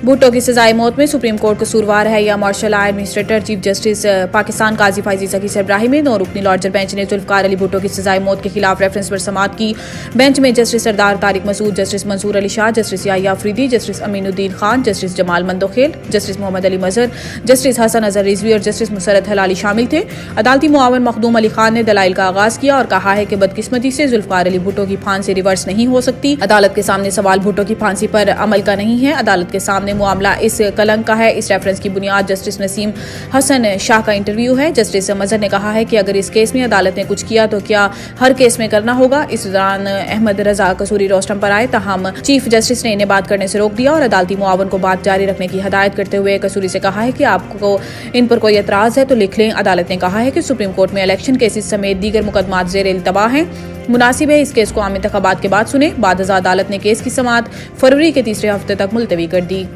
भुट्टो की सजाए मौत में सुप्रीम कोर्ट कसूरवार है या martial law administrator chief justice Pakistan Qazi Faez सकी इब्राहिमी। 9 रुकनी लार्जर बेंच ने जुल्फकार अली भुट्टो की सजाए मौत के खिलाफ रेफरेंस पर समाअत की। बेंच में justice Sardar Tariq Masood, justice Mansoor Ali Shah, justice Yahya Afridi, justice Aminuddin Khan, justice Jamal Mandokhail, justice Mohammad Ali Mazhar, justice Hasan Azhar Rizvi और जस्टिस मुसरत हलाली शामिल थे। अदालती मुआवन मखदूम अली खान ने दलाइल का आगाज किया और कहा है कि बदकिस्मती से जुल्फकार अली भुट्टो की फांसी रिवर्स नहीं हो सकती। अदालत के सामने सवाल भुट्टो की फांसी पर अमल का नहीं है। अदालत के सामने मामला इस कलंक का है। इस रेफरेंस की बुनियाद जस्टिस नसीम हसन शाह का इंटरव्यू है। जस्टिस मजहर ने कहा है कि अगर इस केस में अदालत ने कुछ किया तो क्या हर केस में करना होगा। इस दौरान अहमद रजा कसूरी रोस्टम पर आए, तहम चीफ जस्टिस ने इन्हें बात करने से रोक दिया और अदालती मुआवन को बात जारी रखने की हिदायत करते हुए कसूरी से कहा है कि आपको इन पर कोई एतराज है तो लिख लें। अदालत ने कहा है कि सुप्रीम कोर्ट में इलेक्शन केसेस समेत दीगर मुकदमात ज़ेर इल्तवा हैं। मुनासिब है इस केस को आम इंतखाबात के बाद सुने। बाद अदालत ने केस की समाअत फरवरी के तीसरे हफ्ते तक मुलतवी कर दी।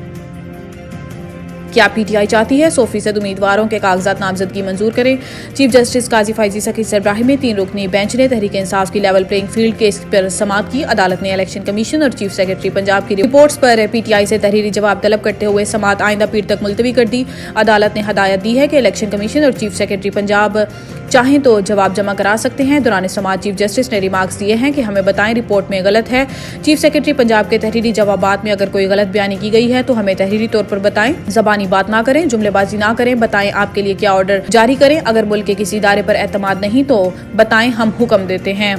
क्या पीटीआई चाहती है 100% उम्मीदवारों के कागजात नामजदगी मंजूर करें। चीफ जस्टिस काजी फाइजी सकी इब्राहिम में 3 रुकनी बेंच ने तहरीक इंसाफ की लेवल प्लेइंग फील्ड केस पर समाअत की। अदालत ने इलेक्शन कमीशन और चीफ सेक्रेटरी पंजाब की रिपोर्ट्स पर पीटीआई से तहरीरी जवाब तलब करते हुए समाअत आइंदा पीर तक मुलतवी कर दी। अदालत ने हदायत दी है कि इलेक्शन कमीशन और चीफ सेक्रेटरी पंजाब चाहें तो जवाब जमा करा सकते हैं। दौरान समाअत चीफ जस्टिस ने रिमार्क्स दिए हैं कि हमें बताएं रिपोर्ट में गलत है। चीफ सेक्रेटरी पंजाब के तहरीरी जवाबात में अगर कोई गलत बयानी की गई है तो हमें तहरीरी तौर पर बताएं। जबानी बात ना करें, जुमलेबाजी ना करें, बताएं आपके लिए क्या ऑर्डर जारी करें। अगर मुल्क के किसी इदारे पर एतमाद नहीं तो बताएं, हम हुक्म देते हैं।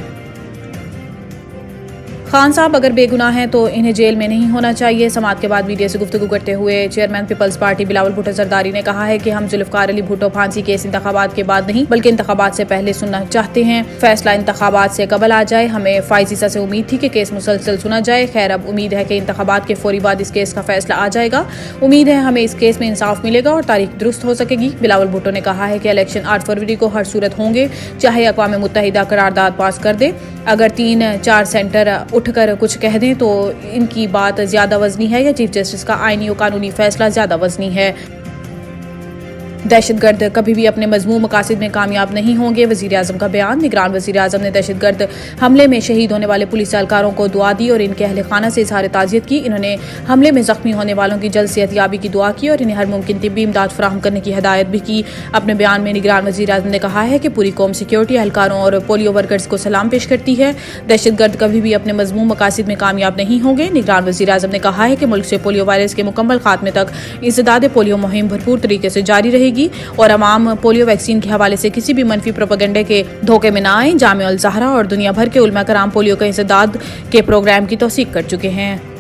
खान साहब अगर बेगुनाह हैं तो इन्हें जेल में नहीं होना चाहिए। समाअत के बाद मीडिया से गुफ्तगू करते हुए chairman Peoples Party Bilawal Bhutto Zardari ने कहा है कि हम जुल्फकार अली भुट्टो फांसी केस इंतखाबात के बाद नहीं बल्कि इंतखाबात से पहले सुनना चाहते हैं। फैसला इंतखाबात से कबल आ जाए। हमें फाइजीसा से उम्मीद थी कि केस मुसलसल सुना जाए। खैर अब उम्मीद है कि इंतखाबात के फौरी बाद इस केस का फैसला आ जाएगा। उम्मीद है हमें इस केस में इंसाफ मिलेगा और तारीख दुरुस्त हो सकेगी। बिलावल भुट्टो ने कहा है कि इलेक्शन 8 फरवरी को हर सूरत होंगे, चाहे अक़वाम मुत्तहिदा करारदाद पास कर दे। अगर 3-4 सेंटर उठकर कुछ कह दें तो इनकी बात ज्यादा वजनी है या चीफ जस्टिस का आईनी और कानूनी फैसला ज्यादा वजनी है। दहशतगर्द कभी भी अपने मजमूम मकासद में कामयाब नहीं होंगे, वज़ीर आज़म का बयान। निगरान वज़ीर आज़म ने दहशतगर्द हमले में शहीद होने वाले पुलिस एहलकारों को दुआ दी और इनके अहल खाना से इज़हार ताज़ियत की। इन्होंने हमले में ज़ख्मी होने वालों की जल्द सेहतयाबी की दुआ की और इन्हें हर मुमकिन तिब्बी इमदाद फराहम करने की हिदायत भी की। अपने बयान में निगरान वज़ीर आज़म ने कहा है कि पूरी कौम सिक्योरिटी एहलकारों और पोलियो वर्कर्स को सलाम पेश करती है। दहशतगर्द कभी भी अपने मजमूम मकासद में कामयाब नहीं होंगे। निगरान वज़ीर आज़म ने कहा है कि मुल्क से पोलियो वायरस के मुकम्मल खात्मे तक इंसदाद पोलियो मुहिम भरपूर तरीके से जारी रहेगी और पोलियो वैक्सीन के हवाले से किसी भी मनफी प्रोपेगेंडे के धोखे में न आए। जामिया अल ज़हरा और दुनिया भर के उलमा कराम पोलियो के इंसदाद के प्रोग्राम की तौसीक कर चुके हैं।